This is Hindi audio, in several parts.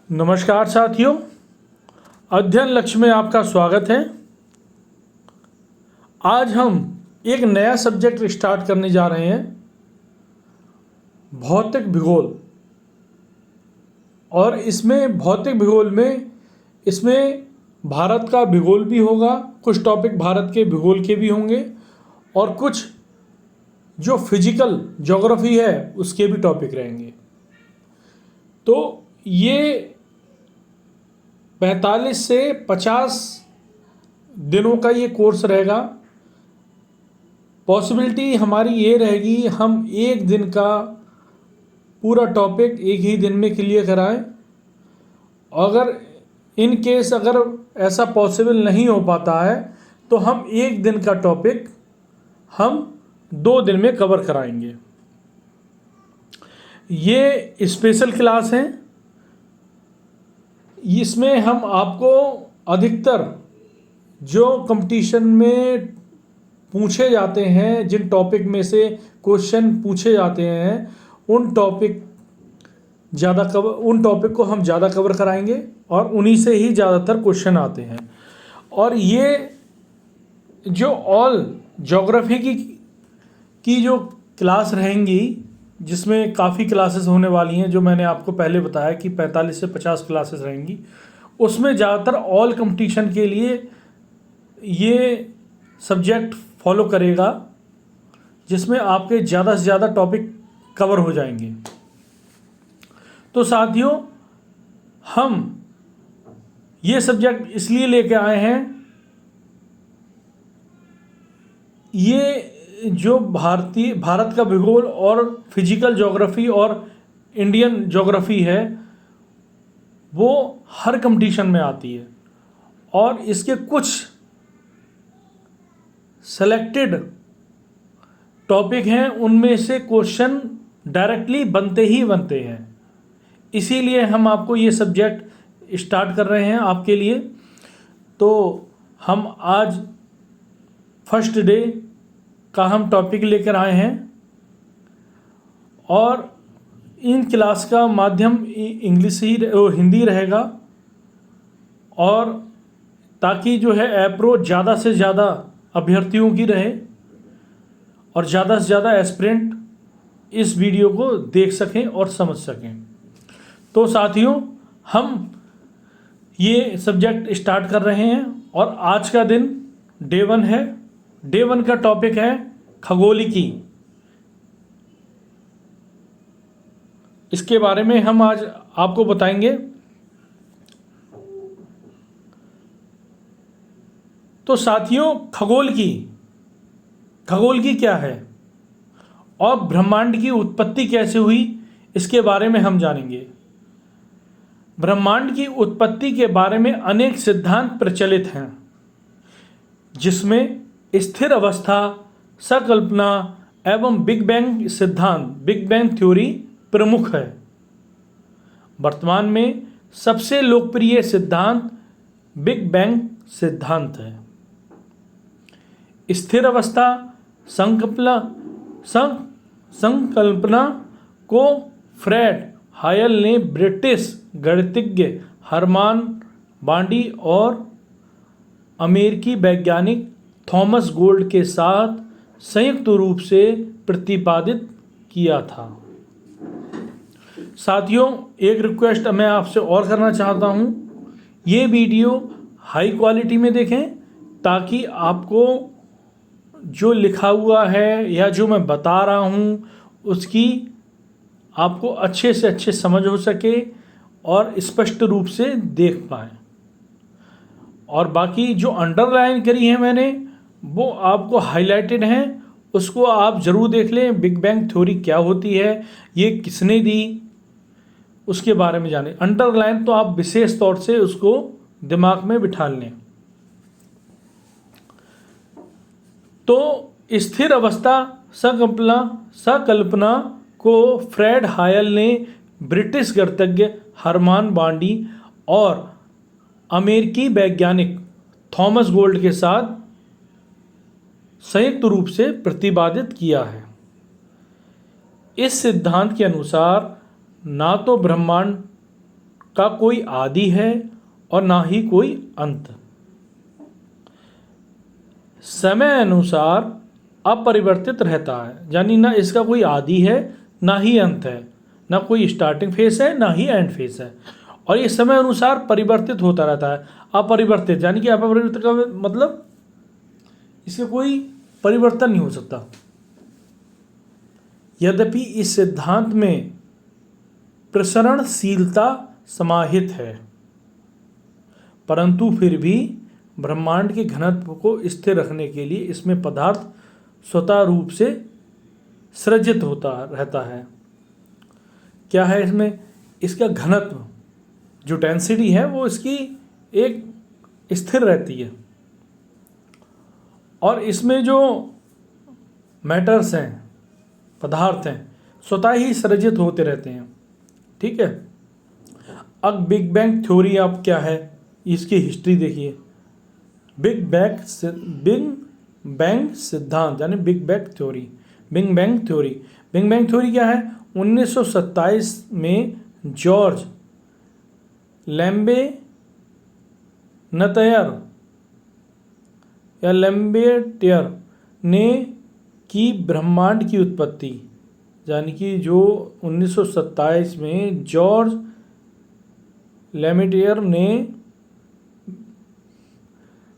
नमस्कार साथियों, अध्ययन लक्ष्य में आपका स्वागत है। आज हम एक नया सब्जेक्ट स्टार्ट करने जा रहे हैं, भौतिक भूगोल। और इसमें भौतिक भूगोल में भारत का भूगोल भी होगा, कुछ टॉपिक भारत के भूगोल के भी होंगे और कुछ जो फिजिकल ज्योग्राफी है उसके भी टॉपिक रहेंगे। तो ये 45 से 50 दिनों का ये कोर्स रहेगा। पॉसिबिलिटी हमारी ये रहेगी हम एक दिन का पूरा टॉपिक एक ही दिन में क्लियर कराएं। अगर इन केस अगर ऐसा पॉसिबल नहीं हो पाता है तो हम एक दिन का टॉपिक हम 2 दिन में कवर कराएंगे। ये स्पेशल क्लास है, इसमें हम आपको अधिकतर जो कंपटीशन में पूछे जाते हैं, जिन टॉपिक में से क्वेश्चन पूछे जाते हैं उन टॉपिक को हम ज़्यादा कवर कराएंगे और उन्हीं से ही ज़्यादातर क्वेश्चन आते हैं। और ये जो ऑल ज्योग्राफी की जो क्लास रहेंगी, जिसमें काफ़ी क्लासेस होने वाली हैं, जो मैंने आपको पहले बताया कि 45 से 50 क्लासेस रहेंगी, उसमें ज़्यादातर ऑल कंपटीशन के लिए ये सब्जेक्ट फॉलो करेगा, जिसमें आपके ज़्यादा से ज़्यादा टॉपिक कवर हो जाएंगे। तो साथियों, हम ये सब्जेक्ट इसलिए लेके आए हैं, ये जो भारत का भूगोल और फिजिकल ज्योग्राफी और इंडियन ज्योग्राफी है वो हर कंपटीशन में आती है और इसके कुछ सेलेक्टेड टॉपिक हैं, उनमें से क्वेश्चन डायरेक्टली बनते ही बनते हैं। इसीलिए हम आपको ये सब्जेक्ट स्टार्ट कर रहे हैं आपके लिए। तो हम आज फर्स्ट डे का हम टॉपिक लेकर आए हैं और इन क्लास का माध्यम इंग्लिश हिंदी रहेगा, और ताकि जो है अप्रोच ज़्यादा से ज़्यादा अभ्यर्थियों की रहे और ज़्यादा से ज़्यादा एस्पिरेंट इस वीडियो को देख सकें और समझ सकें। तो साथियों, हम ये सब्जेक्ट स्टार्ट कर रहे हैं और आज का दिन डे 1 है। डे 1 का टॉपिक है खगोलिकी। इसके बारे में हम आज आपको बताएंगे। तो साथियों, खगोल की क्या है और ब्रह्मांड की उत्पत्ति कैसे हुई, इसके बारे में हम जानेंगे। ब्रह्मांड की उत्पत्ति के बारे में अनेक सिद्धांत प्रचलित हैं, जिसमें स्थिर अवस्था, संकल्पना एवं बिग बैंग सिद्धांत, बिग बैंग थ्योरी प्रमुख है। वर्तमान में सबसे लोकप्रिय सिद्धांत बिग बैंग सिद्धांत है। स्थिर अवस्था संकल्पना को फ्रेड हायल ने ब्रिटिश गणितज्ञ हरमान बांडी और अमेरिकी वैज्ञानिक थॉमस गोल्ड के साथ संयुक्त रूप से प्रतिपादित किया था। साथियों, एक रिक्वेस्ट मैं आपसे और करना चाहता हूँ, ये वीडियो हाई क्वालिटी में देखें ताकि आपको जो लिखा हुआ है या जो मैं बता रहा हूँ उसकी आपको अच्छे से अच्छे समझ हो सके और स्पष्ट रूप से देख पाएँ। और बाकी जो अंडरलाइन करी है मैंने, वो आपको हाईलाइटेड हैं, उसको आप ज़रूर देख लें। बिग बैंग थ्योरी क्या होती है, ये किसने दी, उसके बारे में जानें। अंडरलाइन तो आप विशेष तौर से उसको दिमाग में बिठा लें। तो स्थिर अवस्था संकल्पना को फ्रेड हायल ने ब्रिटिश गणितज्ञ हरमान बांडी और अमेरिकी वैज्ञानिक थॉमस गोल्ड के साथ संयुक्त रूप से प्रतिपादित किया है। इस सिद्धांत के अनुसार ना तो ब्रह्मांड का कोई आदि है और ना ही कोई अंत। समय अनुसार अपरिवर्तित रहता है, यानी ना इसका कोई आदि है ना ही अंत है, ना कोई स्टार्टिंग फेस है ना ही एंड फेस है, और ये समय अनुसार परिवर्तित होता रहता है। अपरिवर्तित यानी कि अपरिवर्तित का मतलब इसका कोई परिवर्तन नहीं हो सकता। यद्यपि इस सिद्धांत में प्रसरणशीलता समाहित है, परंतु फिर भी ब्रह्मांड के घनत्व को स्थिर रखने के लिए इसमें पदार्थ स्वतः रूप से सृजित होता रहता है। क्या है इसमें? इसका घनत्व जो डेंसिटी है वो इसकी एक स्थिर रहती है, और इसमें जो मैटर्स हैं, पदार्थ हैं, स्वतः ही सृजित होते रहते हैं। ठीक है। अब बिग बैंग थ्योरी आप क्या है, इसकी हिस्ट्री देखिए। बिग बैंग सिद्धांत यानी big bang theory. Big bang theory क्या है? 1927 में जॉर्ज लेम्बेटियर ने की ब्रह्मांड की उत्पत्ति, यानी कि जो 1927 में जॉर्ज लेमेटियर ने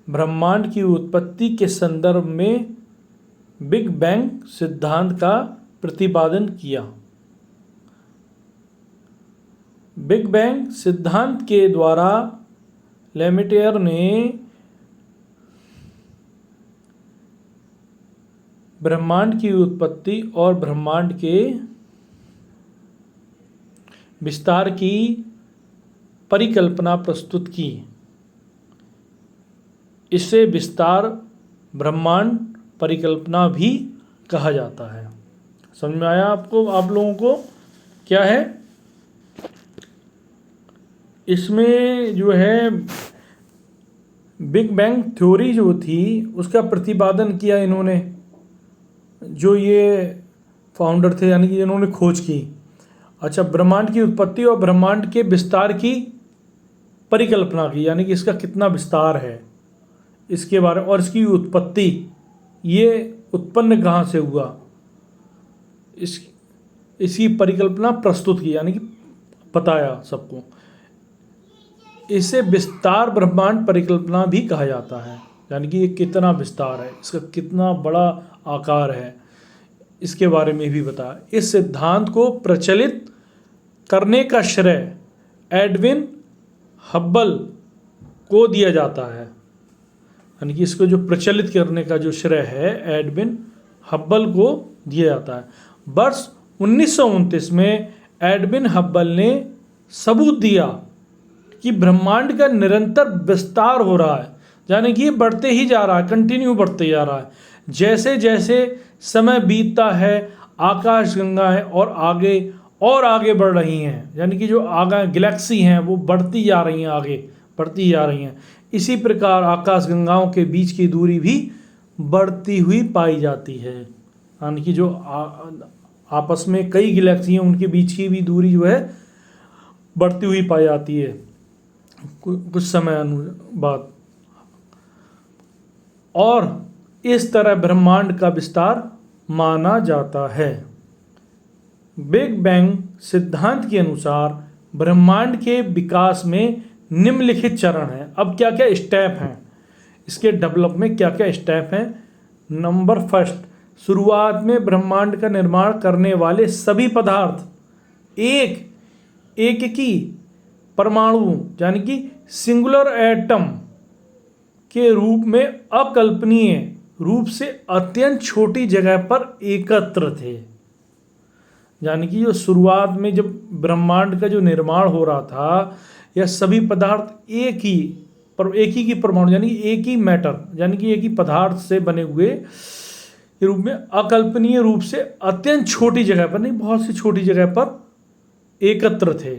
ब्रह्मांड की उत्पत्ति के संदर्भ में बिग बैंग सिद्धांत का प्रतिपादन किया। बिग बैंग सिद्धांत के द्वारा लेमेटियर ने ब्रह्मांड की उत्पत्ति और ब्रह्मांड के विस्तार की परिकल्पना प्रस्तुत की। इसे विस्तार ब्रह्मांड परिकल्पना भी कहा जाता है। समझ में आया आपको, आप लोगों को? क्या है इसमें जो है बिग बैंग थ्योरी जो थी उसका प्रतिपादन किया इन्होंने, जो ये फाउंडर थे, यानी कि इन्होंने खोज की। अच्छा, ब्रह्मांड की उत्पत्ति और ब्रह्मांड के विस्तार की परिकल्पना की, यानी कि इसका कितना विस्तार है इसके बारे में, और इसकी उत्पत्ति, ये उत्पन्न कहाँ से हुआ, इसकी परिकल्पना प्रस्तुत की, यानी कि बताया सबको। इसे विस्तार ब्रह्मांड परिकल्पना भी कहा जाता है, यानी कि ये कितना विस्तार है, इसका कितना बड़ा आकार है, इसके बारे में भी बताया। इस सिद्धांत को प्रचलित करने का श्रेय एडविन हब्बल को दिया जाता है, यानी कि इसको जो प्रचलित करने का जो श्रेय है एडविन हब्बल को दिया जाता है। वर्ष 1929 में एडविन हब्बल ने सबूत दिया कि ब्रह्मांड का निरंतर विस्तार हो रहा है, यानी कि ये बढ़ते ही जा रहा है, कंटिन्यू बढ़ते जा रहा है। जैसे जैसे समय बीतता है आकाशगंगाएं और आगे बढ़ रही हैं, यानी कि जो आगे गैलेक्सी हैं वो बढ़ती जा रही हैं, आगे बढ़ती जा रही हैं। इसी प्रकार आकाशगंगाओं के बीच की दूरी भी बढ़ती हुई पाई जाती है, यानी कि जो आपस में कई गैलेक्सी हैं उनके बीच की भी दूरी जो है बढ़ती हुई पाई जाती है कुछ समय बाद। और इस तरह ब्रह्मांड का विस्तार माना जाता है। बिग बैंग सिद्धांत के अनुसार ब्रह्मांड के विकास में निम्नलिखित चरण हैं। अब क्या क्या स्टेप हैं इसके डेवलप में, क्या क्या स्टेप हैं? नंबर फर्स्ट, शुरुआत में ब्रह्मांड का निर्माण करने वाले सभी पदार्थ एक की परमाणु यानी कि सिंगुलर एटम के रूप में अकल्पनीय रूप से अत्यंत छोटी जगह पर एकत्र थे। यानी कि जो शुरुआत में जब ब्रह्मांड का जो निर्माण हो रहा था, यह सभी पदार्थ एक ही की परमाणु यानी एक ही मैटर यानी कि एक ही पदार्थ से बने हुए रूप में अकल्पनीय रूप से अत्यंत छोटी जगह पर, नहीं बहुत सी छोटी जगह पर एकत्र थे।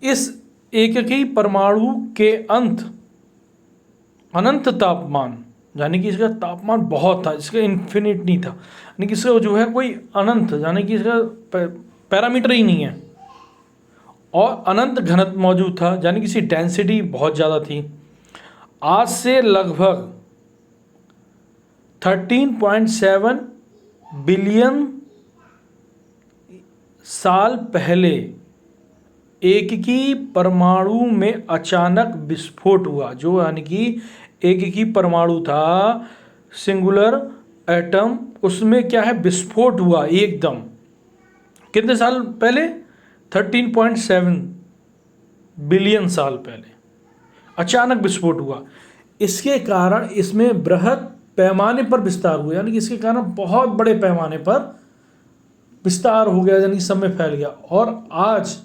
इस एक ही परमाणु के अनंत तापमान यानी कि इसका तापमान बहुत था, इसका इन्फिनिट नहीं था, यानी कि इसका जो है कोई अनंत, यानी कि इसका पैरामीटर ही नहीं है, और अनंत घनत्व मौजूद था, यानी कि इसकी डेंसिटी बहुत ज़्यादा थी। आज से लगभग 13.7 बिलियन साल पहले एक की परमाणु में अचानक विस्फोट हुआ, जो यानी कि एक ही परमाणु था, सिंगुलर एटम, उसमें क्या है विस्फोट हुआ एकदम। कितने साल पहले? 13.7 बिलियन साल पहले अचानक विस्फोट हुआ। इसके कारण इसमें बृहद पैमाने पर विस्तार हुआ, यानी कि इसके कारण बहुत बड़े पैमाने पर विस्तार हो गया, यानी कि सब में फैल गया, और आज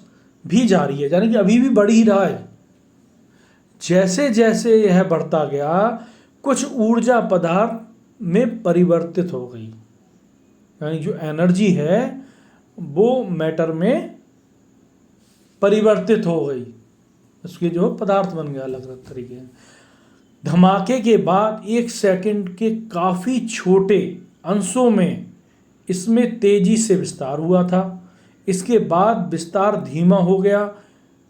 भी जारी है, यानी कि अभी भी बढ़ ही रहा है। जैसे जैसे यह बढ़ता गया, कुछ ऊर्जा पदार्थ में परिवर्तित हो गई, यानी जो एनर्जी है वो मैटर में परिवर्तित हो गई, उसके जो पदार्थ बन गया अलग अलग तरीके। धमाके के बाद 1 सेकंड के काफ़ी छोटे अंशों में इसमें तेजी से विस्तार हुआ था। इसके बाद विस्तार धीमा हो गया।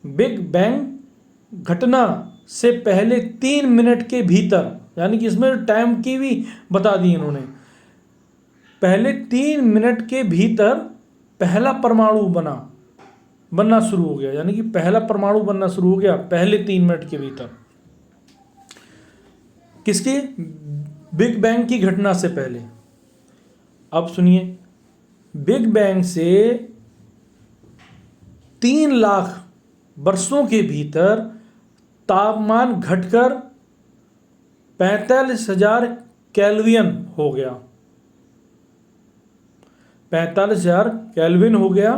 बिग बैंग घटना से पहले 3 मिनट के भीतर, यानी कि इसमें टाइम की भी बता दी इन्होंने, पहले 3 मिनट के भीतर पहला परमाणु बनना शुरू हो गया, यानी कि पहला परमाणु बनना शुरू हो गया पहले 3 मिनट के भीतर। किसकी? बिग बैंग की घटना से पहले। अब सुनिए, बिग बैंग से 3 लाख वर्षों के भीतर तापमान घटकर 45,000 केल्विन हो गया, 45,000 केल्विन हो गया,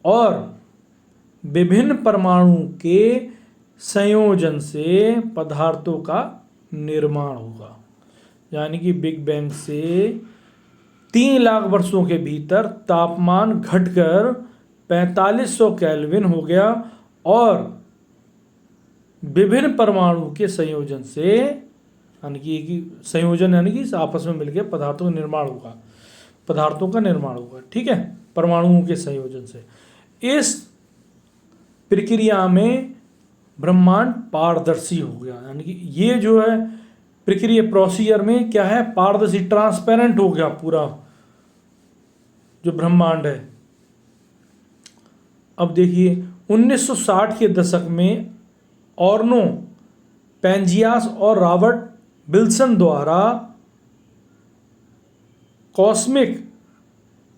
और विभिन्न परमाणु के संयोजन से पदार्थों का निर्माण होगा। यानी कि बिग बैंग से 3 लाख वर्षों के भीतर तापमान घटकर 4500 केल्विन हो गया, और विभिन्न परमाणु के संयोजन से, यानी कि संयोजन यानी कि आपस में मिलकर पदार्थों का निर्माण होगा, ठीक है, परमाणुओं के संयोजन से। इस प्रक्रिया में ब्रह्मांड पारदर्शी हो गया, यानी कि ये जो है प्रक्रिया प्रोसीजर में क्या है, पारदर्शी, ट्रांसपेरेंट हो गया पूरा जो ब्रह्मांड है। अब देखिए 1960 के दशक में ऑर्नो पेंजियास और रॉबर्ट विल्सन द्वारा कॉस्मिक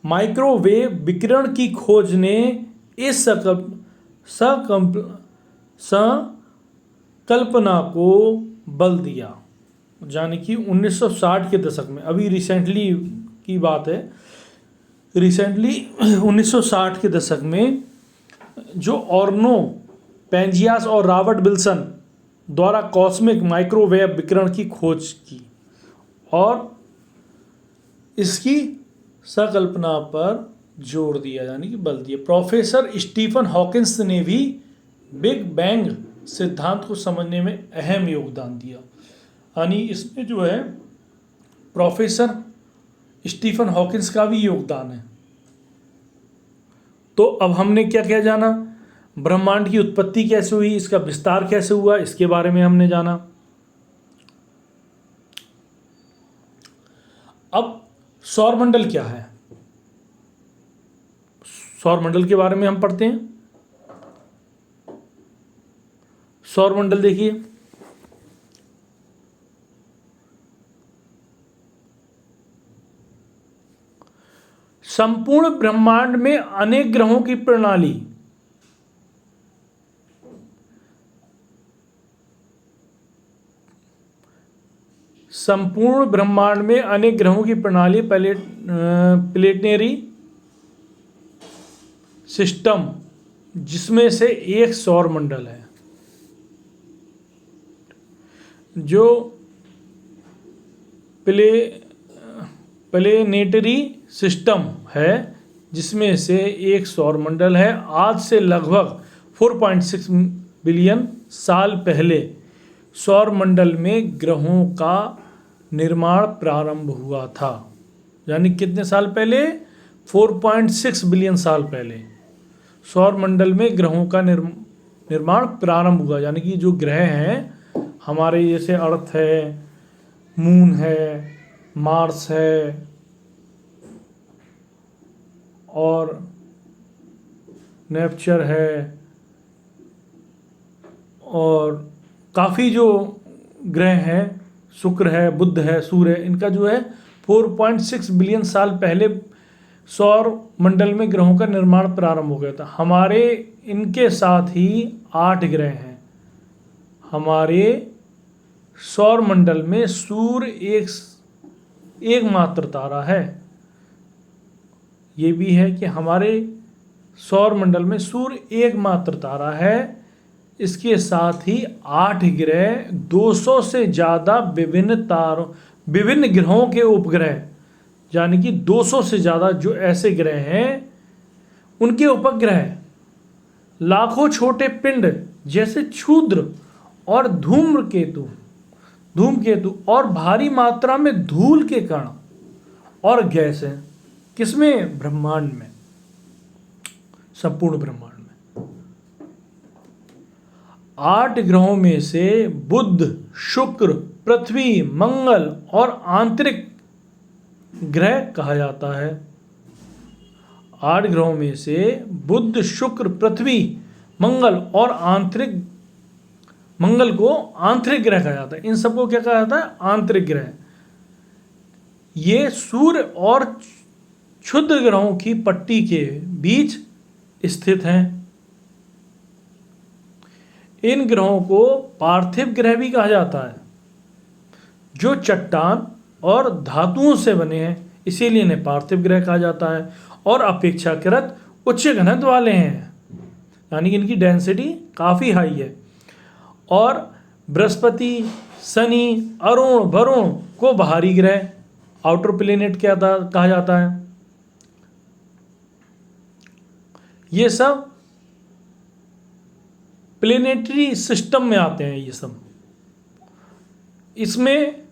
माइक्रोवेव विकिरण की खोज ने इस संकल्पना को बल दिया। यानी कि 1960 के दशक में, अभी रिसेंटली की बात है, रिसेंटली 1960 के दशक में जो ऑर्नो पेंजियास और रॉबर्ट विल्सन द्वारा कॉस्मिक माइक्रोवेव विकिरण की खोज की और इसकी संकल्पना पर जोर दिया, यानी कि बल दिया। प्रोफेसर स्टीफन हॉकिंस ने भी बिग बैंग सिद्धांत को समझने में अहम योगदान दिया। यानी इसमें जो है प्रोफेसर स्टीफन हॉकिंस का भी योगदान है। तो अब हमने क्या क्या जाना, ब्रह्मांड की उत्पत्ति कैसे हुई, इसका विस्तार कैसे हुआ, इसके बारे में हमने जाना। अब सौरमंडल क्या है, सौरमंडल के बारे में हम पढ़ते हैं। सौरमंडल देखिए, संपूर्ण ब्रह्मांड में अनेक ग्रहों की प्रणाली, संपूर्ण ब्रह्मांड में अनेक ग्रहों की प्रणाली प्लेनेटरी सिस्टम, जिसमें से एक सौरमंडल है। जो प्लेनेटरी सिस्टम है जिसमें से एक सौरमंडल है। आज से लगभग 4.6 बिलियन साल पहले सौरमंडल में ग्रहों का निर्माण प्रारंभ हुआ था। यानी कितने साल पहले? 4.6 बिलियन साल पहले सौर मंडल में ग्रहों का निर्माण प्रारंभ हुआ। यानी कि जो ग्रह हैं हमारे, जैसे अर्थ है, मून है, मार्स है, और नेपच्यून है, और काफ़ी जो ग्रह हैं, शुक्र है, बुध है, सूर्य है, इनका जो है 4.6 बिलियन साल पहले सौर मंडल में ग्रहों का निर्माण प्रारंभ हो गया था। हमारे इनके साथ ही 8 ग्रह हैं। हमारे सौर मंडल में सूर्य एकमात्र तारा है। ये भी है कि हमारे सौर मंडल में सूर्य एकमात्र तारा है। इसके साथ ही 8 ग्रह, 200 से ज़्यादा विभिन्न ग्रहों के उपग्रह, यानी कि 200 से ज़्यादा जो ऐसे ग्रह हैं उनके उपग्रह, लाखों छोटे पिंड जैसे क्षुद्र और धूमकेतु और भारी मात्रा में धूल के कण और गैस हैं। किसमें? ब्रह्मांड में, संपूर्ण ब्रह्मांड में। 8 ग्रहों में से बुध, शुक्र, पृथ्वी, मंगल और आंतरिक ग्रह कहा जाता है। 8 ग्रहों में से बुध, शुक्र, पृथ्वी, मंगल और मंगल को आंतरिक ग्रह कहा जाता है। इन सबको क्या कहा जाता है? आंतरिक ग्रह। ये सूर्य और क्षुद्र ग्रहों की पट्टी के बीच स्थित हैं। इन ग्रहों को पार्थिव ग्रह भी कहा जाता है, जो चट्टान और धातुओं से बने हैं, इसीलिए इन्हें पार्थिव ग्रह कहा जाता है, और अपेक्षाकृत उच्च घनत्व वाले हैं, यानी कि इनकी डेंसिटी काफ़ी हाई है। और बृहस्पति, शनि, अरुण, वरुण को बाहरी ग्रह, आउटर प्लेनेट कहा जाता है। ये सब प्लेनेटरी सिस्टम में आते हैं। ये सब इसमें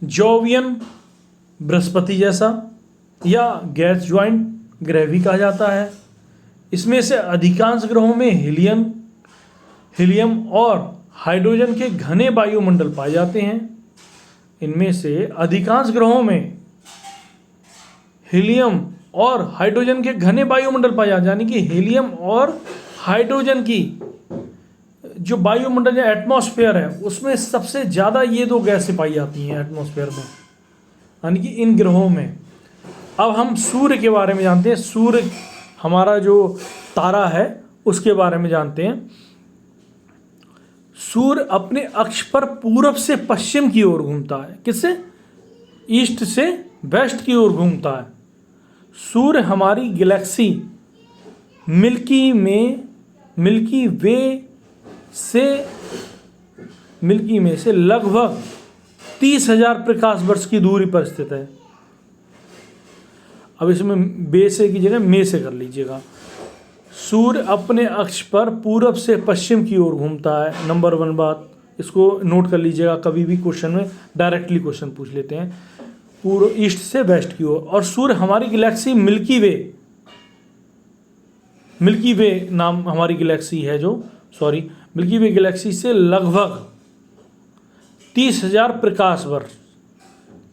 जोवियन बृहस्पति जैसा या गैस ज्वाइंट ग्रह भी कहा जाता है। इसमें से अधिकांश ग्रहों में हीलियम और हाइड्रोजन के घने वायुमंडल पाए जाते हैं। इनमें से अधिकांश ग्रहों में हीलियम और हाइड्रोजन के घने वायुमंडल पाए जाते हैं। यानी कि हीलियम और हाइड्रोजन की जो वायुमंडल या एटमॉस्फेयर है उसमें सबसे ज़्यादा ये 2 गैसें पाई जाती हैं एटमॉस्फेयर में, यानी कि इन ग्रहों में। अब हम सूर्य के बारे में जानते हैं। सूर्य हमारा जो तारा है उसके बारे में जानते हैं। सूर्य अपने अक्ष पर पूरब से पश्चिम की ओर घूमता है। किससे? ईस्ट से वेस्ट की ओर घूमता है। सूर्य हमारी गैलेक्सी मिल्की में से लगभग 30,000 प्रकाश वर्ष की दूरी पर स्थित है। अब इसमें बे से की जगह में से कर लीजिएगा। सूर्य अपने अक्ष पर पूरब से पश्चिम की ओर घूमता है। नंबर 1 बात, इसको नोट कर लीजिएगा, कभी भी क्वेश्चन में डायरेक्टली क्वेश्चन पूछ लेते हैं। पूर्व ईस्ट से वेस्ट की ओर। और सूर्य हमारी गैलेक्सी मिल्की वे नाम हमारी गैलेक्सी है मिल्की वे गैलेक्सी से लगभग 30,000 प्रकाश वर्ष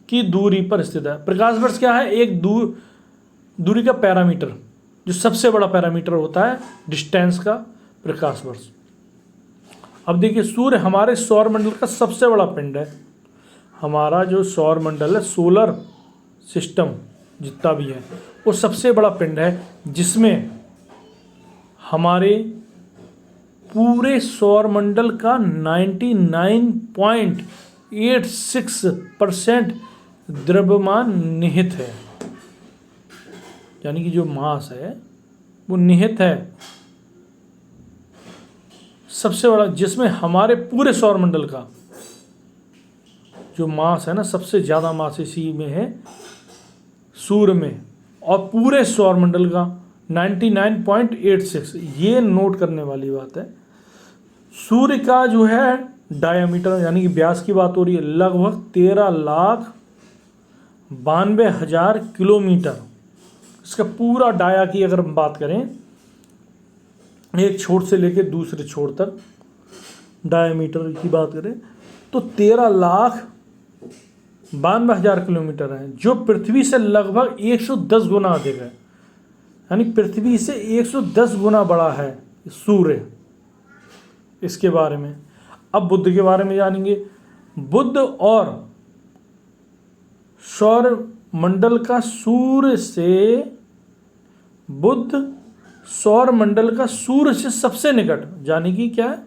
की दूरी पर स्थित है। प्रकाश वर्ष क्या है? एक दूरी का पैरामीटर, जो सबसे बड़ा पैरामीटर होता है डिस्टेंस का, प्रकाश वर्ष। अब देखिए, सूर्य हमारे सौर मंडल का सबसे बड़ा पिंड है। हमारा जो सौर मंडल है, सोलर सिस्टम जितना भी है, वो सबसे बड़ा पिंड है, जिसमें हमारे पूरे सौर मंडल का 99.86% द्रव्यमान निहित है। यानी कि जो मास है वो निहित है, सबसे बड़ा, जिसमें हमारे पूरे सौर मंडल का जो मास है ना, सबसे ज़्यादा मास इसी में है, सूर्य में। और पूरे सौर मंडल का 99.86, ये नोट करने वाली बात है। सूर्य का जो है डायामीटर यानी कि व्यास की बात हो रही है, लगभग 13,92,000 किलोमीटर। इसका पूरा डाया की अगर हम बात करें, एक छोर से लेकर दूसरे छोर तक डायामीटर की बात करें तो 13,92,000 किलोमीटर है, जो पृथ्वी से लगभग 110 गुना अधिक है। यानी पृथ्वी से 110 गुना बड़ा है सूर्य। इसके बारे में अब बुध के बारे में जानेंगे। बुध और सौर मंडल का सूर्य से बुध सौर मंडल का सूर्य से सबसे निकट, यानी कि क्या है,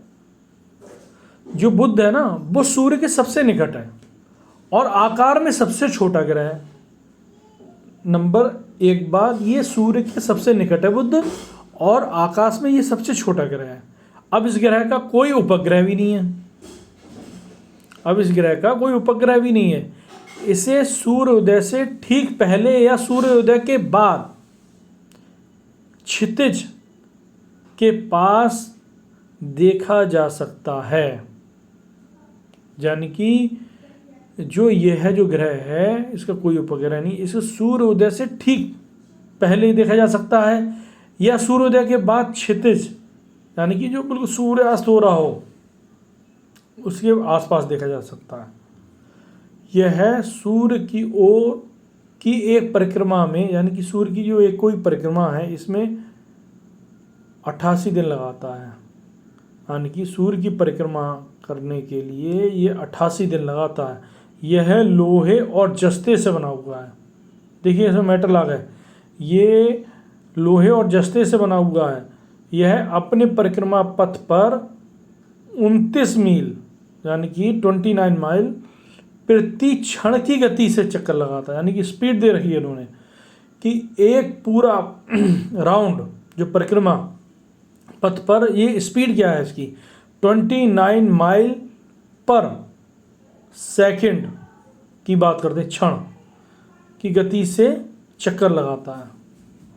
जो बुध है ना वो सूर्य के सबसे निकट है और आकार में सबसे छोटा ग्रह है। नंबर एक बात, ये सूर्य के सबसे निकट है बुध और आकाश में ये सबसे छोटा ग्रह है। अब इस ग्रह का कोई उपग्रह भी नहीं है। इसे सूर्योदय से ठीक पहले या सूर्योदय के बाद क्षितिज के पास देखा जा सकता है। यानी कि जो यह है जो ग्रह है इसका कोई उपग्रह नहीं, इसे सूर्योदय से ठीक पहले देखा जा सकता है या सूर्योदय के बाद क्षितिज, यानी कि जो बिल्कुल सूर्यास्त हो रहा हो उसके आसपास देखा जा सकता है। यह है सूर्य की ओर की एक परिक्रमा में, यानी कि सूर्य की जो एक कोई परिक्रमा है इसमें 88 दिन लगाता है। यानी कि सूर्य की परिक्रमा करने के लिए ये 88 दिन लगाता है। यह लोहे और जस्ते से बना हुआ है। देखिए इसमें मेटल आ गए, ये लोहे और जस्ते से बना हुआ है। यह अपने परिक्रमा पथ पर 29 मील यानी कि 29 माइल प्रति क्षण की गति से चक्कर लगाता है। यानी कि स्पीड दे रखी है इन्होंने कि एक पूरा राउंड जो परिक्रमा पथ पर, ये स्पीड क्या है इसकी, 29 माइल पर सेकंड की बात करते हैं, क्षण की गति से चक्कर लगाता है।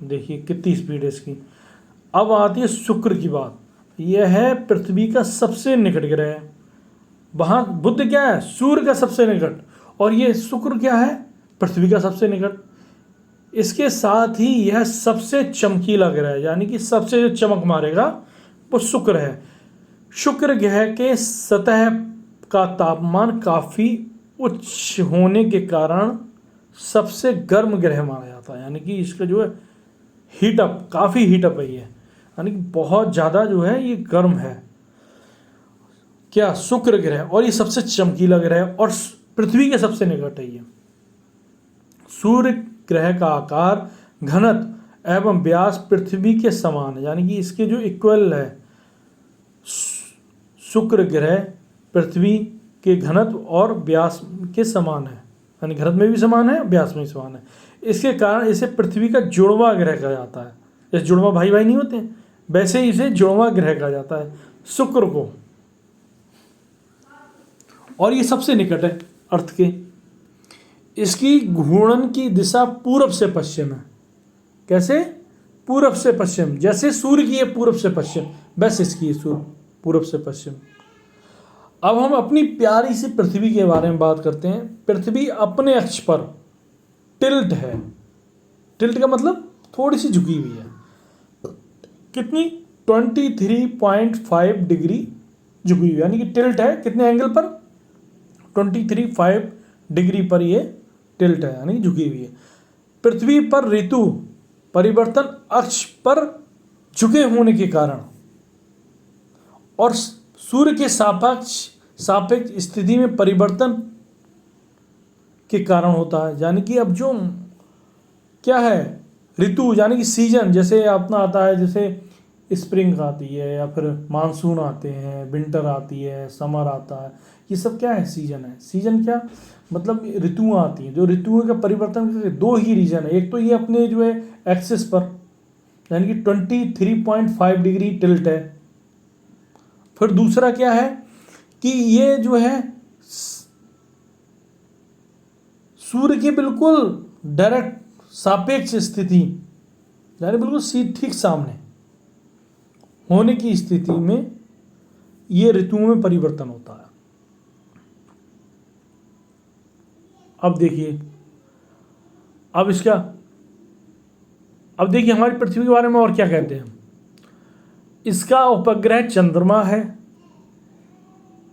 देखिए कितनी स्पीड है इसकी। अब आती है शुक्र की बात। यह है पृथ्वी का सबसे निकट ग्रह है। वहाँ बुध क्या है, सूर्य का सबसे निकट, और ये शुक्र क्या है, पृथ्वी का सबसे निकट। इसके साथ ही यह सबसे चमकीला ग्रह है, यानी कि सबसे जो चमक मारेगा वो शुक्र है। शुक्र ग्रह के सतह का तापमान काफ़ी उच्च होने के कारण सबसे गर्म ग्रह माना जाता है। यानी कि इसका जो है हीटअप, काफ़ी हीटअप है ये, यानी कि बहुत ज़्यादा जो है ये गर्म है क्या, शुक्र ग्रह। और ये सबसे चमकीला ग्रह है और पृथ्वी के सबसे निकट है ये। सूर्य ग्रह का आकार, घनत्व एवं व्यास पृथ्वी के समान है, यानी कि इसके जो इक्वल है। शुक्र ग्रह पृथ्वी के घनत्व और व्यास के समान है, यानी घनत्व में भी समान है, व्यास में भी समान है। इसके कारण इसे पृथ्वी का जुड़वा ग्रह कहा जाता है। जैसे जुड़वा भाई भाई नहीं होते, वैसे ही इसे जुड़वा ग्रह कहा जाता है शुक्र को। और ये सबसे निकट है अर्थ के। इसकी घूर्णन की दिशा पूरब से पश्चिम है। कैसे, पूरब से पश्चिम, जैसे सूर्य की है पूरब से पश्चिम, बस इसकी सूर्य पूरब से पश्चिम। अब हम अपनी प्यारी सी पृथ्वी के बारे में बात करते हैं। पृथ्वी अपने अक्ष पर टिल्ट है। टिल्ट का मतलब थोड़ी सी झुकी हुई है। कितनी, 23.5 डिग्री झुकी हुई, यानी कि टिल्ट है कितने एंगल पर, 23.5 डिग्री पर ये टिल्ट है, यानी झुकी हुई है। पृथ्वी पर ऋतु परिवर्तन अक्ष पर झुके होने के कारण और सूर्य के सापेक्ष स्थिति में परिवर्तन के कारण होता है। यानी कि अब जो क्या है ऋतु, यानी कि सीजन, जैसे अपना आता है, जैसे स्प्रिंग आती है या फिर मानसून आते हैं, विंटर आती है, समर आता है, ये सब क्या है, सीजन है। सीजन क्या मतलब, ऋतुएं आती हैं। जो ऋतुओं का परिवर्तन दो ही रीजन है, एक तो ये अपने जो है एक्सिस पर, यानी कि 23.5 डिग्री टिल्ट है। फिर दूसरा क्या है कि ये जो है सूर्य के बिल्कुल डायरेक्ट सापेक्ष स्थिति, यानी बिल्कुल ठीक सामने होने की स्थिति में ये ऋतुओं में परिवर्तन होता है। अब देखिए, अब देखिए हमारी पृथ्वी के बारे में और क्या कहते हैं। इसका उपग्रह चंद्रमा है।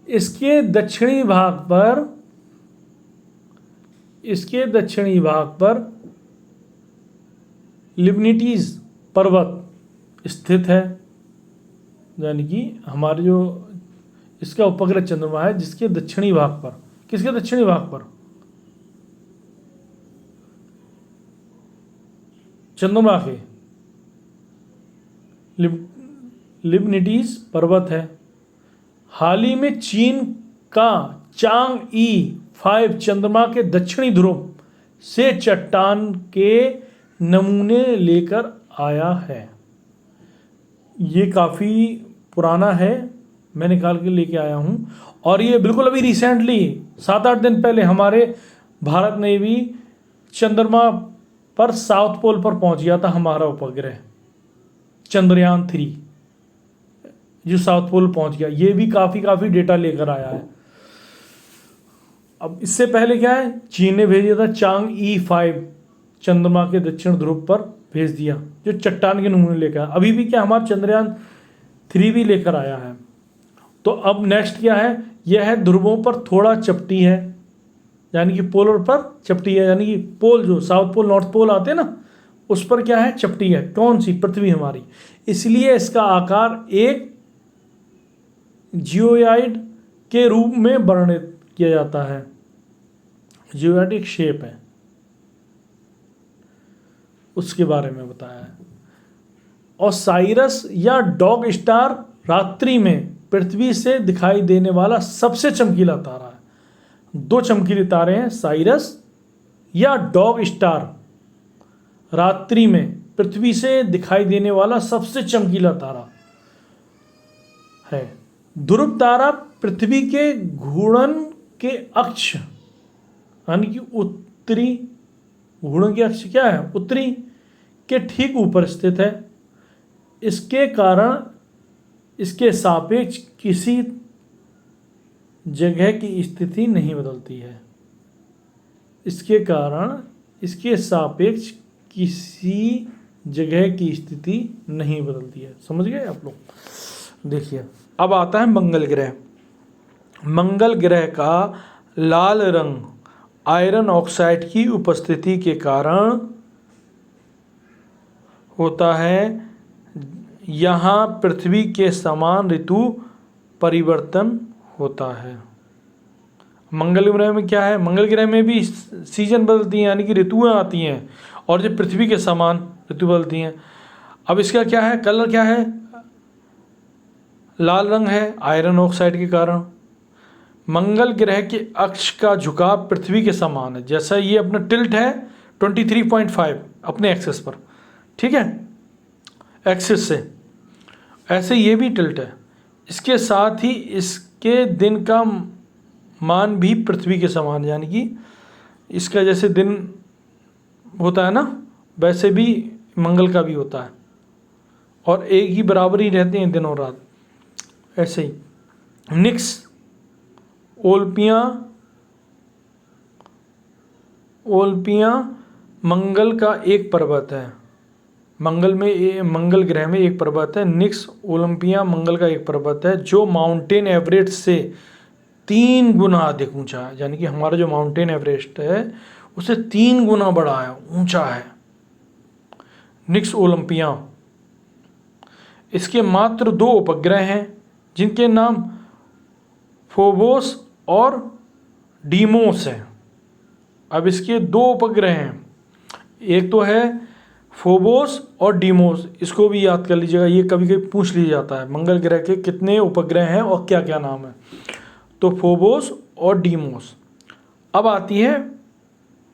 इसके दक्षिणी भाग पर लिबनिटीज पर्वत स्थित है। यानी कि हमारे जो इसका उपग्रह चंद्रमा है, जिसके दक्षिणी भाग पर, किसके दक्षिणी भाग पर, चंद्रमा के लिबनिटीज पर्वत है। हाल ही में चीन का चांग-ई 5 चंद्रमा के दक्षिणी ध्रुव से चट्टान के नमूने लेकर आया है। ये काफ़ी पुराना है, मैं निकाल के लेके आया हूँ। और ये बिल्कुल अभी रिसेंटली 7-8 दिन पहले हमारे भारत ने भी चंद्रमा पर साउथ पोल पर पहुंच गया था हमारा उपग्रह चंद्रयान-3, जो साउथ पोल पहुंच गया। ये भी काफ़ी डेटा लेकर आया है। अब इससे पहले क्या है, चीन ने भेज दिया था चांग-ई 5 चंद्रमा के दक्षिण ध्रुव पर भेज दिया, जो चट्टान के नमूने लेकर आया। अभी भी क्या हमारा चंद्रयान-3 भी लेकर आया है। तो अब नेक्स्ट क्या है, यह है ध्रुवों पर थोड़ा चपटी है, यानी कि पोलर पर चपटी है। यानी कि पोल, जो साउथ पोल नॉर्थ पोल आते हैं ना, उस पर क्या है, चपटी है। कौन सी, पृथ्वी हमारी। इसलिए इसका आकार एक जियोइड के रूप में वर्णित किया जाता है। जियोइडिक शेप है, उसके बारे में बताया है। और साइरस या डॉग स्टार रात्रि में पृथ्वी से दिखाई देने वाला सबसे चमकीला तारा है। 2 चमकीले तारे हैं, साइरस या डॉग स्टार। रात्रि में पृथ्वी से दिखाई देने वाला सबसे चमकीला तारा है। ध्रुव तारा पृथ्वी के घूर्णन के अक्ष, यानी कि उत्तरी घूर्णन के अक्ष क्या है, उत्तरी के ठीक ऊपर स्थित है। इसके कारण इसके सापेक्ष किसी जगह की स्थिति नहीं बदलती है। इसके कारण इसके सापेक्ष किसी जगह की स्थिति नहीं बदलती है। समझ गए आप लोग। देखिए अब आता है मंगल ग्रह। मंगल ग्रह का लाल रंग आयरन ऑक्साइड की उपस्थिति के कारण होता है। यहाँ पृथ्वी के समान ऋतु परिवर्तन होता है। मंगल ग्रह में क्या है, मंगल ग्रह में भी सीजन बदलती हैं, यानी कि ऋतुएं आती हैं, और जो पृथ्वी के समान ऋतु बदलती हैं। अब इसका क्या है, कलर क्या है, लाल रंग है आयरन ऑक्साइड के कारण। मंगल ग्रह के अक्ष का झुकाव पृथ्वी के समान है। जैसा ये अपना टिल्ट है 23.5 अपने एक्सिस पर, ठीक है, एक्सिस से, ऐसे ये भी टिल्ट है। इसके साथ ही इसके दिन का मान भी पृथ्वी के समान है, यानी कि इसका जैसे दिन होता है ना, वैसे भी मंगल का भी होता है, और एक ही बराबर ही रहते हैं दिन और रात। ऐसे ही निक्स ओल्पिया मंगल का एक पर्वत है। मंगल ग्रह में एक पर्वत है, निक्स ओलंपिया मंगल का एक पर्वत है, जो माउंटेन एवरेस्ट से 3 गुना अधिक ऊंचा है। यानी कि हमारा जो माउंटेन एवरेस्ट है उससे 3 गुना बड़ा है, ऊंचा है निक्स ओलंपिया। इसके मात्र 2 उपग्रह हैं, जिनके नाम फोबोस और डीमोस हैं। अब इसके 2 उपग्रह हैं, एक तो है फोबोस और डीमोस। इसको भी याद कर लीजिएगा, ये कभी कभी पूछ लिया जाता है मंगल ग्रह के कितने उपग्रह हैं और क्या क्या नाम है। तो फोबोस और डीमोस। अब आती है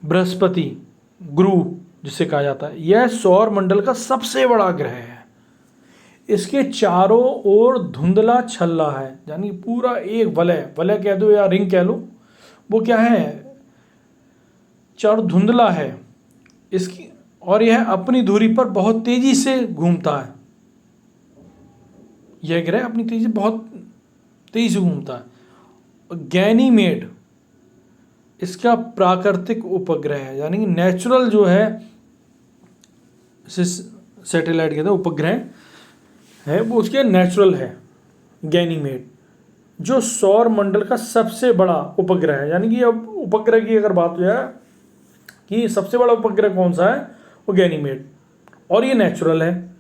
बृहस्पति, गुरु जिसे कहा जाता है। यह सौर मंडल का सबसे बड़ा ग्रह है। इसके चारों ओर धुंधला छल्ला है, यानी पूरा एक वलय कह दो या रिंग कह लो, वो क्या है, चारों धुंधला है इसकी, और यह अपनी धुरी पर बहुत तेजी से घूमता है। यह ग्रह बहुत तेजी से घूमता है। गैनीमेड इसका प्राकृतिक उपग्रह है, यानी कि नेचुरल जो है सैटेलाइट कहते हैं, उपग्रह है वो उसके नेचुरल है गैनीमेड, जो सौर मंडल का सबसे बड़ा उपग्रह है। यानी कि अब उपग्रह की अगर बात हो जाए कि सबसे बड़ा उपग्रह कौन सा है, वो गैनीमेड, और ये नेचुरल है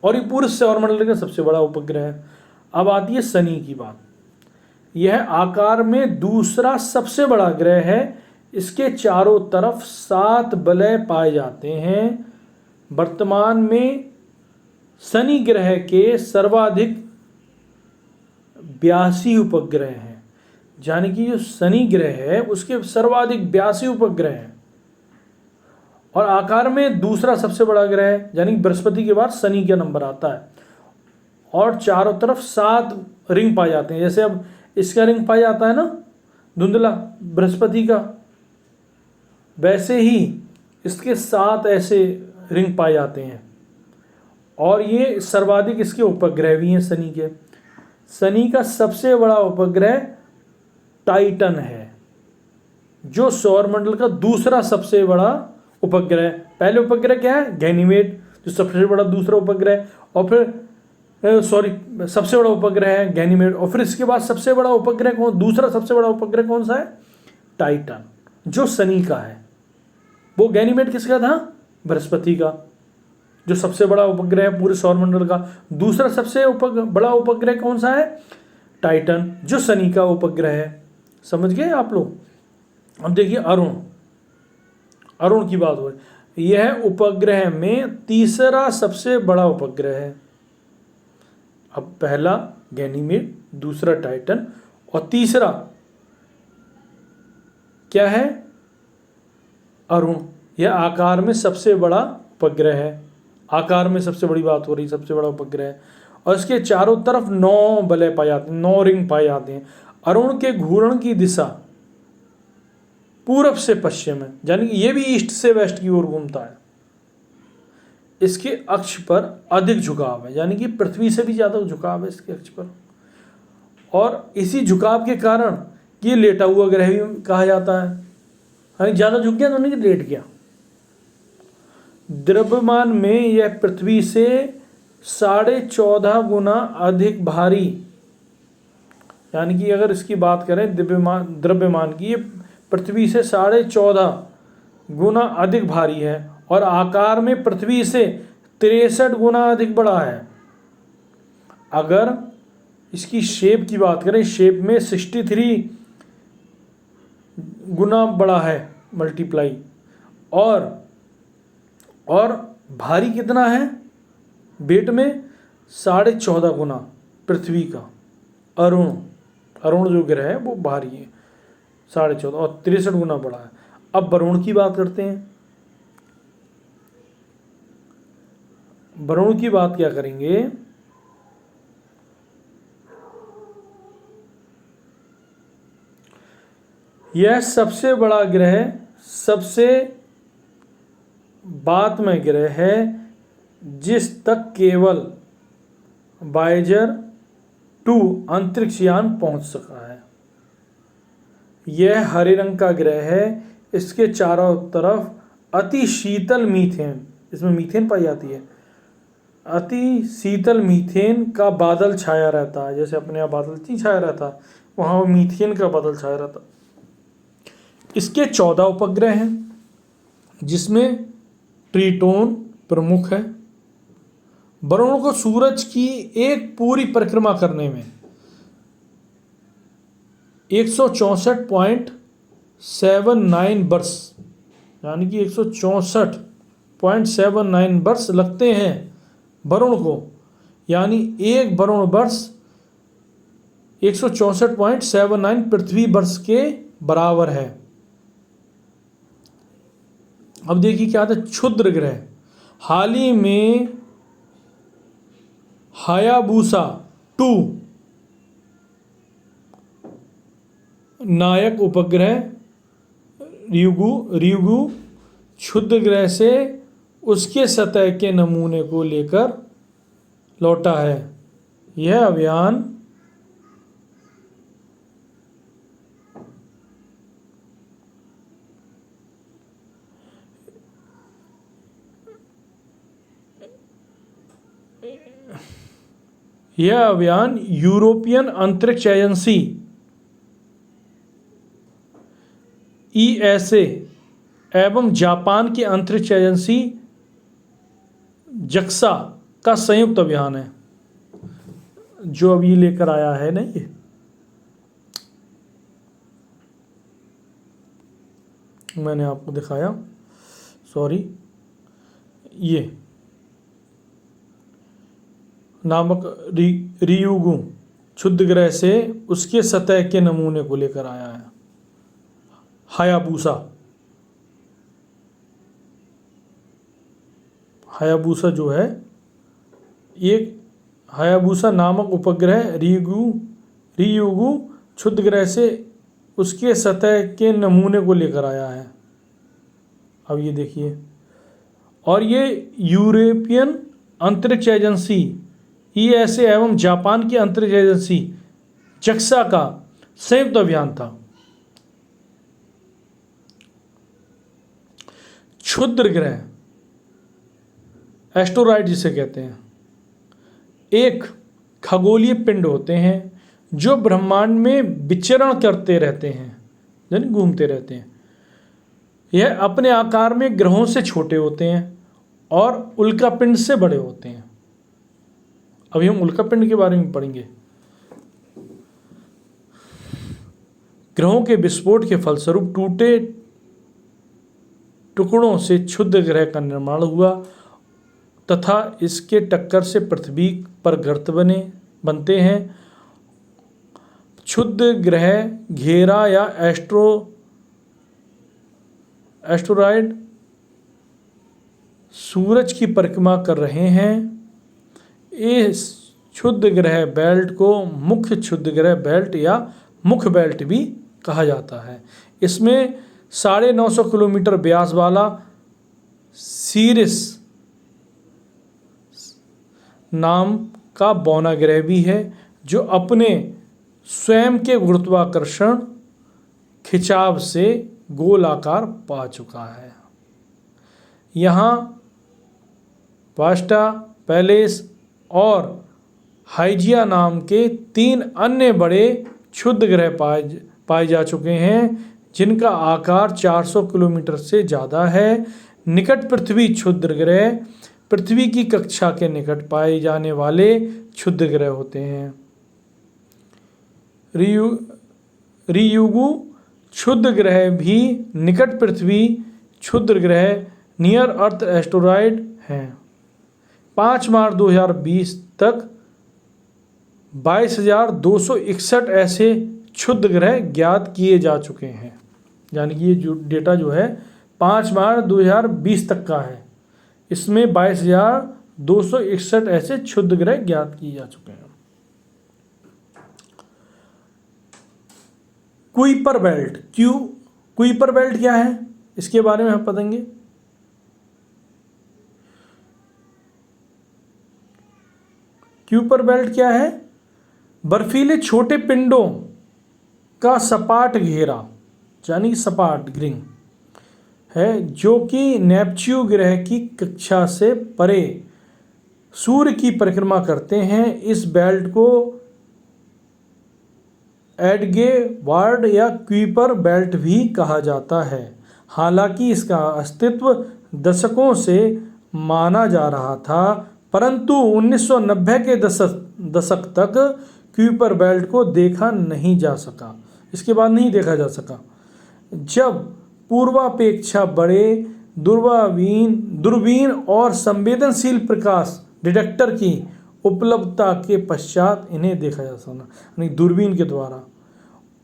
और ये पूरे सौर मंडल का सबसे बड़ा उपग्रह है। अब आती है शनि की बात। यह आकार में दूसरा सबसे बड़ा ग्रह है। इसके चारों तरफ 7 वलय पाए जाते हैं। वर्तमान में शनि ग्रह के सर्वाधिक 82 उपग्रह हैं। यानी कि जो शनि ग्रह है उसके सर्वाधिक 82 उपग्रह हैं और आकार में दूसरा सबसे बड़ा ग्रह है। यानी कि बृहस्पति के बाद शनि का नंबर आता है और चारों तरफ 7 रिंग पाए जाते हैं। जैसे अब इसका रिंग पाया जाता है ना धुंधला बृहस्पति का, वैसे ही इसके 7 ऐसे रिंग पाए जाते हैं और ये सर्वाधिक इसके उपग्रह भी हैं शनि के। शनि का सबसे बड़ा उपग्रह टाइटन है, जो सौरमंडल का दूसरा सबसे बड़ा उपग्रह। पहले उपग्रह क्या है, गैनीमेड, जो सबसे बड़ा दूसरा उपग्रह, और फिर सबसे बड़ा उपग्रह है गैनीमेड, और फिर इसके बाद सबसे बड़ा उपग्रह कौन, दूसरा सबसे बड़ा उपग्रह कौन सा है, टाइटन, जो शनि का है। वो गैनीमेड किसका था, बृहस्पति का, जो सबसे बड़ा उपग्रह है पूरे सौरमंडल का। दूसरा सबसे बड़ा उपग्रह कौन सा है, टाइटन, जो शनि का उपग्रह है। समझ गए आप लोग। अब देखिए अरुण की बात हो रही। यह उपग्रह में तीसरा सबसे बड़ा उपग्रह है। अब पहला गैनीमेड, दूसरा टाइटन और तीसरा क्या है, अरुण। यह आकार में सबसे बड़ा उपग्रह है। आकार में सबसे बड़ी बात हो रही, सबसे बड़ा उपग्रह है। और इसके चारों तरफ 9 वलय पाए जाते हैं, 9 रिंग पाए जाते हैं। अरुण के घूर्णन की दिशा पूरब से पश्चिम है, यानी कि ये भी ईस्ट से वेस्ट की ओर घूमता है। इसके अक्ष पर अधिक झुकाव है, यानी कि पृथ्वी से भी ज़्यादा झुकाव है इसके अक्ष पर, और इसी झुकाव के कारण ये लेटा हुआ ग्रह भी कहा जाता है। यानी ज़्यादा झुक गया तो नहीं कि लेट गया। द्रव्यमान में यह पृथ्वी से 14.5 गुना अधिक भारी, यानी कि अगर इसकी बात करें द्रव्यमान की, ये पृथ्वी से 14.5 गुना अधिक भारी है और आकार में पृथ्वी से 63 गुना अधिक बड़ा है। अगर इसकी शेप की बात करें, शेप में 63 गुना बड़ा है मल्टीप्लाई, और भारी कितना है वेट में, 14.5 गुना पृथ्वी का। अरुण जो ग्रह है वो भारी है 14.5 और 63 गुना बड़ा है। अब वरुण की बात करते हैं। वरुण की बात क्या करेंगे, यह सबसे बड़ा ग्रह, सबसे बाद में ग्रह है जिस तक केवल वायेजर 2 अंतरिक्ष यान पहुंच सका है। यह हरे रंग का ग्रह है। इसके चारों तरफ अति शीतल मीथेन, इसमें मीथेन पाई जाती है, अति शीतल मीथेन का बादल छाया रहता है। जैसे अपने यहाँ बादल नहीं छाया रहता, वहाँ मीथेन का बादल छाया रहता। इसके 14 उपग्रह हैं, जिसमें ट्रिटोन प्रमुख है। वरुण को सूरज की एक पूरी परिक्रमा करने में 164.79 वर्ष, यानी कि 164.79 वर्ष लगते हैं वरुण को। यानी एक वरुण वर्ष 164.79 पृथ्वी वर्ष के बराबर है। अब देखिए क्या था, क्षुद्र ग्रह। हाल ही में हायाबुसा 2 नायक उपग्रह रियुगु क्षुद्र ग्रह से उसके सतह के नमूने को लेकर लौटा है। यह अभियान 20 यह अभियान यूरोपियन अंतरिक्ष एजेंसी ESA एवं जापान की अंतरिक्ष एजेंसी JAXA का संयुक्त अभियान है, जो अभी लेकर आया है ना ये। मैंने आपको दिखाया, सॉरी, ये नामक रियुगु क्षुद्र ग्रह से उसके सतह के नमूने को लेकर आया है। हायाबुसा जो है, ये हायाबुसा नामक उपग्रह रियुगु क्षुद्र ग्रह से उसके सतह के नमूने को लेकर आया है। अब ये देखिए, और ये यूरोपियन अंतरिक्ष एजेंसी ESA एवं जापान की अंतरिक्ष एजेंसी JAXA का संयुक्त अभियान था। क्षुद्र ग्रह, एस्टेरॉयड जिसे कहते हैं, एक खगोलीय पिंड होते हैं जो ब्रह्मांड में विचरण करते रहते हैं, यानी घूमते रहते हैं। यह अपने आकार में ग्रहों से छोटे होते हैं और उल्कापिंड से बड़े होते हैं। अभी हम उल्कापिंड के बारे में पढ़ेंगे। ग्रहों के विस्फोट के फलस्वरूप टूटे टुकड़ों से क्षुद्र ग्रह का निर्माण हुआ तथा इसके टक्कर से पृथ्वी पर गर्त बनते हैं। क्षुद्र ग्रह घेरा या एस्टेरॉयड सूरज की परिक्रमा कर रहे हैं। इस क्षुद्र ग्रह बेल्ट को मुख्य क्षुद्र ग्रह बेल्ट या मुख्य बेल्ट भी कहा जाता है। इसमें 950 किलोमीटर व्यास वाला सीरिस नाम का बौना ग्रह भी है, जो अपने स्वयं के गुरुत्वाकर्षण खिंचाव से गोल आकार पा चुका है। यहाँ वास्टा, पैलेस और हाइजिया नाम के 3 अन्य बड़े क्षुद्र ग्रह पाए जा चुके हैं, जिनका आकार 400 किलोमीटर से ज़्यादा है। निकट पृथ्वी क्षुद्र ग्रह पृथ्वी की कक्षा के निकट पाए जाने वाले क्षुद्र ग्रह होते हैं। रियुगु क्षुद्र ग्रह भी निकट पृथ्वी क्षुद्र ग्रह नियर अर्थ एस्टेरॉयड हैं। 5 मार्च 2020 तक 22,261 ऐसे क्षुद्र ग्रह ज्ञात किए जा चुके हैं। यानी कि ये जो डेटा जो है 5 मार्च 2020 तक का है, इसमें 22,261 ऐसे क्षुद्र ग्रह ज्ञात किए जा चुके हैं। कुइपर बेल्ट, कुइपर बेल्ट क्या है, इसके बारे में हम पढ़ेंगे। कुइपर बेल्ट क्या है? बर्फीले छोटे पिंडों का सपाट घेरा, यानी सपाट रिंग है, जो कि नेपच्यून ग्रह की कक्षा से परे सूर्य की परिक्रमा करते हैं। इस बेल्ट को एडगे वार्ड या कुइपर बेल्ट भी कहा जाता है। हालांकि इसका अस्तित्व दशकों से माना जा रहा था, परंतु 1990 के दशक तक कुइपर बेल्ट को देखा नहीं जा सका। इसके बाद नहीं देखा जा सका, जब पूर्वापेक्षा बड़े दूरबीन और संवेदनशील प्रकाश डिटेक्टर की उपलब्धता के पश्चात इन्हें देखा जा सका, यानी दूरबीन के द्वारा।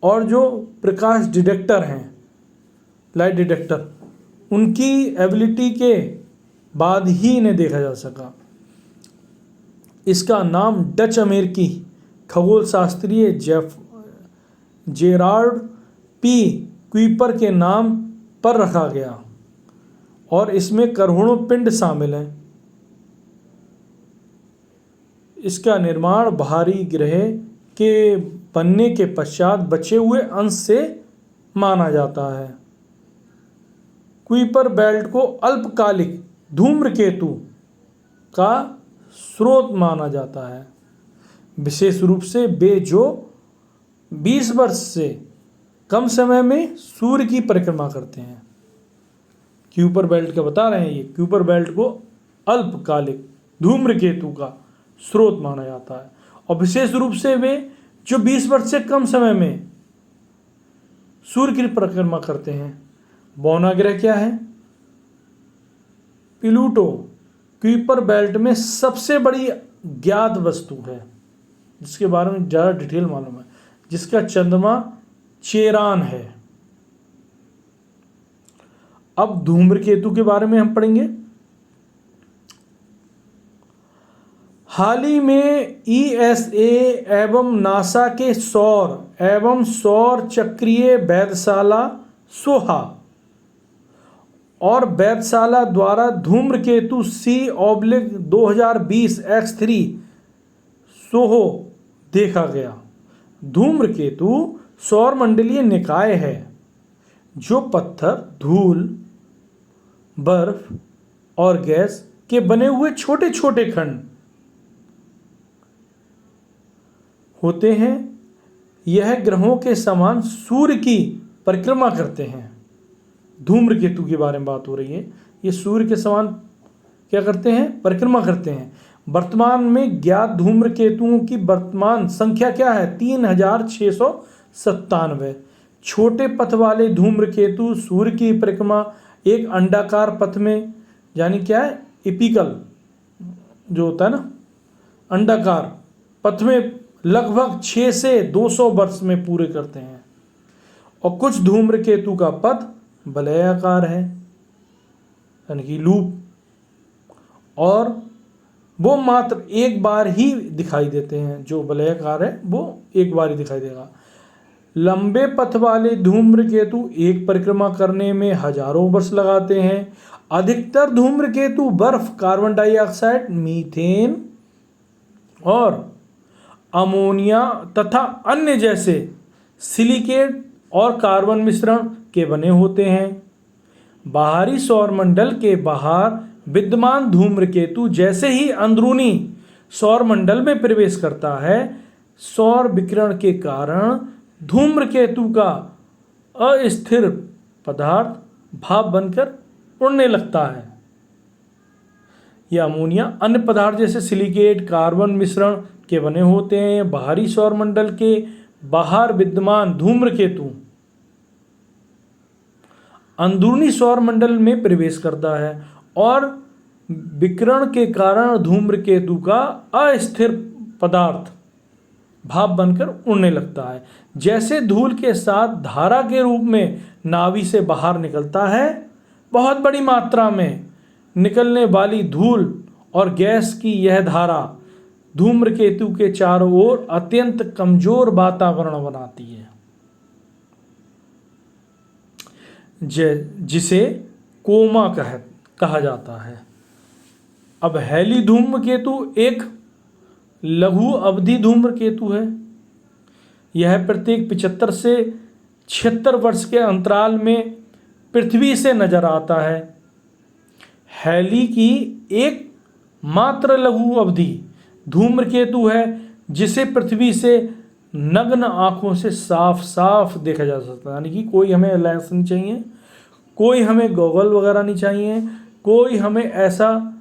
और जो प्रकाश डिटेक्टर हैं, लाइट डिटेक्टर, उनकी एबिलिटी के बाद ही इन्हें देखा जा सका। इसका नाम डच अमेरिकी खगोल शास्त्री जेरार्ड पी कुइपर के नाम पर रखा गया और इसमें करोड़ों पिंड शामिल हैं। इसका निर्माण बाहरी ग्रह के बनने के पश्चात बचे हुए अंश से माना जाता है। कुइपर बेल्ट को अल्पकालिक धूम्रकेतु का स्रोत माना जाता है, विशेष रूप से वे जो 20 वर्ष से कम समय में सूर्य की परिक्रमा करते हैं। क्यूपर बेल्ट का बता रहे हैं, ये क्यूपर बेल्ट को अल्पकालिक धूम्रकेतु का स्रोत माना जाता है, और विशेष रूप से वे जो 20 वर्ष से कम समय में सूर्य की परिक्रमा करते हैं। बौना ग्रह क्या है? प्लूटो क्यूपर बेल्ट में सबसे बड़ी ज्ञात वस्तु है, जिसके बारे में ज़्यादा डिटेल मालूम है, जिसका चंद्रमा चेरान है। अब धूम्रकेतु के बारे में हम पढ़ेंगे। हाल ही में ईएसए एवं नासा के सौर एवं सौर चक्रीय वेधशाला सोहा और वेधशाला द्वारा धूम्रकेतु C/2020 सोहो देखा गया। धूम्रकेतु सौरमंडलीय निकाय है जो पत्थर, धूल, बर्फ और गैस के बने हुए छोटे छोटे खंड होते हैं। यह ग्रहों के समान सूर्य की परिक्रमा करते हैं। धूम्रकेतु के बारे में बात हो रही है। ये सूर्य के समान क्या करते हैं? परिक्रमा करते हैं। वर्तमान में ज्ञात धूम्रकेतुओं की वर्तमान संख्या क्या है? 3697। छोटे पथ वाले धूम्रकेतु सूर्य की परिक्रमा एक अंडाकार पथ में, यानी क्या है, एपिकल जो होता है ना, अंडाकार पथ में लगभग 6 से 200 वर्ष में पूरे करते हैं। और कुछ धूम्रकेतु का पथ वलयाकार है, यानी कि लूप, और वो मात्र एक बार ही दिखाई देते हैं। जो वलयाकार है वो एक बार ही दिखाई देगा। लंबे पथ वाले धूम्रकेतु एक परिक्रमा करने में हजारों वर्ष लगाते हैं। अधिकतर धूम्रकेतु बर्फ, कार्बन डाइऑक्साइड, मीथेन और अमोनिया तथा अन्य जैसे सिलिकेट और कार्बन मिश्रण के बने होते हैं। बाहरी सौरमंडल के बाहर विद्यमान धूम्रकेतु जैसे ही अंदरूनी सौरमंडल में प्रवेश करता है, सौर विकिरण के कारण धूम्रकेतु का अस्थिर पदार्थ भाप बनकर उड़ने लगता है। यह अमोनिया अन्य पदार्थ जैसे सिलिकेट, कार्बन मिश्रण के बने होते हैं। बाहरी सौरमंडल के बाहर विद्यमान धूम्रकेतु अंदरूनी सौरमंडल में प्रवेश करता है और विकिरण के कारण धूम्रकेतु का अस्थिर पदार्थ भाप बनकर उड़ने लगता है। जैसे धूल के साथ धारा के रूप में नाभि से बाहर निकलता है, बहुत बड़ी मात्रा में निकलने वाली धूल और गैस की यह धारा धूम्रकेतु के चारों ओर अत्यंत कमजोर वातावरण बनाती है, जिसे कोमा कहा जाता है। अब हैली धूम्रकेतु एक लघु अवधि धूम्रकेतु है। यह प्रत्येक 75 से 76 वर्ष के अंतराल में पृथ्वी से नजर आता है। हैली की एक मात्र लघु अवधि धूम्रकेतु है जिसे पृथ्वी से नग्न आंखों से साफ साफ देखा जा सकता है। यानी कि कोई हमें लेंस नहीं चाहिए, कोई हमें गॉगल वगैरह नहीं चाहिए, कोई हमें ऐसा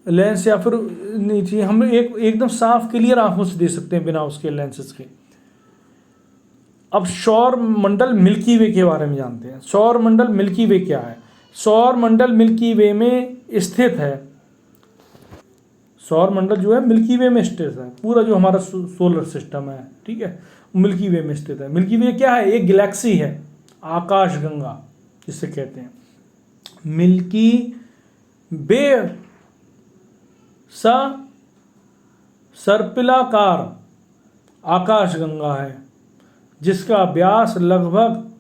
लेंस या फिर नहीं चाहिए। हम एकदम साफ क्लियर आंखों से देख सकते हैं बिना उसके लेंसेज के। अब सौर मंडल मिल्की वे के बारे में जानते हैं। सौर मंडल मिल्की वे क्या है? सौर मंडल मिल्की वे में स्थित है। सौर मंडल जो है मिल्की वे में स्थित है। पूरा जो हमारा सोलर सिस्टम है, ठीक है, मिल्की वे में स्थित है। मिल्की वे क्या है? एक गैलेक्सी है, आकाशगंगा जिसे कहते हैं। मिल्की वे सर्पिलाकार आकाशगंगा है जिसका व्यास लगभग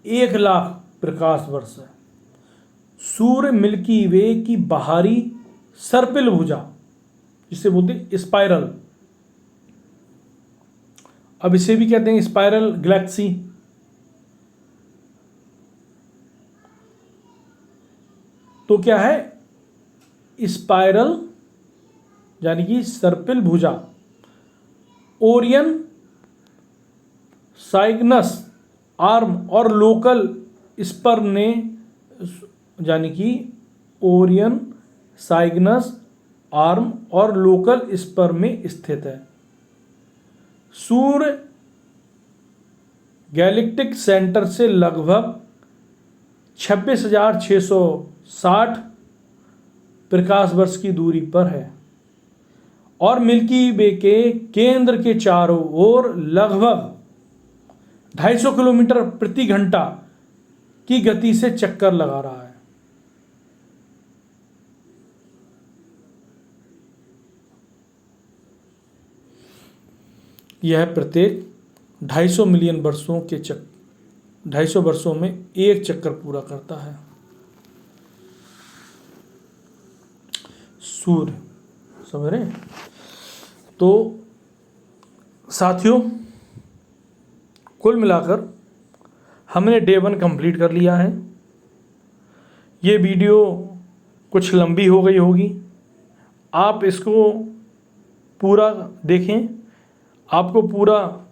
1,00,000 प्रकाश वर्ष है। सूर्य मिल्की वे की बाहरी सर्पिल भुजा, जिसे बोलते हैं स्पाइरल, अब इसे भी कहते हैं स्पाइरल गैलेक्सी, तो क्या है? स्पाइरल यानी कि सर्पिल भुजा, ओरियन साइग्नस आर्म और लोकल स्पर ने यानी कि ओरियन साइग्नस आर्म और लोकल स्पर में स्थित है। सूर्य गैलेक्टिक सेंटर से लगभग 26,660 प्रकाश वर्ष की दूरी पर है और मिल्की वे के केंद्र के चारों ओर लगभग 250 किलोमीटर प्रति घंटा की गति से चक्कर लगा रहा है। यह प्रत्येक 250 मिलियन वर्षों के 250 वर्षों में एक चक्कर पूरा करता है। सूर्य, समझ रहे हैं? तो साथियों, कुल मिलाकर हमने डे 1 कंप्लीट कर लिया है। ये वीडियो कुछ लंबी हो गई होगी, आप इसको पूरा देखें, आपको पूरा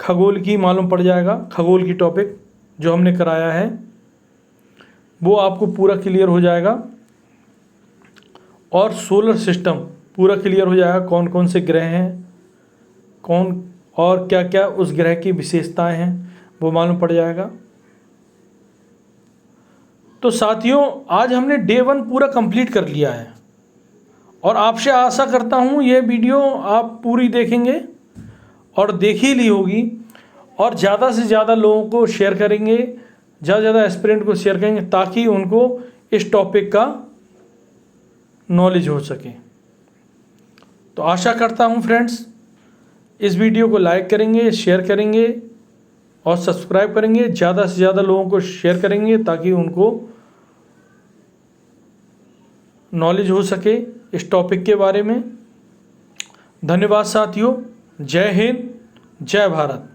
खगोल की मालूम पड़ जाएगा। खगोल की टॉपिक जो हमने कराया है वो आपको पूरा क्लियर हो जाएगा और सोलर सिस्टम पूरा क्लियर हो जाएगा, कौन कौन से ग्रह हैं, कौन और क्या क्या उस ग्रह की विशेषताएं हैं वो मालूम पड़ जाएगा। तो साथियों, आज हमने डे 1 पूरा कंप्लीट कर लिया है और आपसे आशा करता हूँ ये वीडियो आप पूरी देखेंगे और देख ही ली होगी और ज़्यादा से ज़्यादा लोगों को शेयर करेंगे, ज़्यादा से ज़्यादा एस्पिरेंट को शेयर करेंगे ताकि उनको इस टॉपिक का नॉलेज हो सके। तो आशा करता हूँ फ्रेंड्स, इस वीडियो को लाइक करेंगे, शेयर करेंगे और सब्सक्राइब करेंगे, ज़्यादा से ज़्यादा लोगों को शेयर करेंगे ताकि उनको नॉलेज हो सके इस टॉपिक के बारे में। धन्यवाद साथियों, जय हिंद, जय भारत।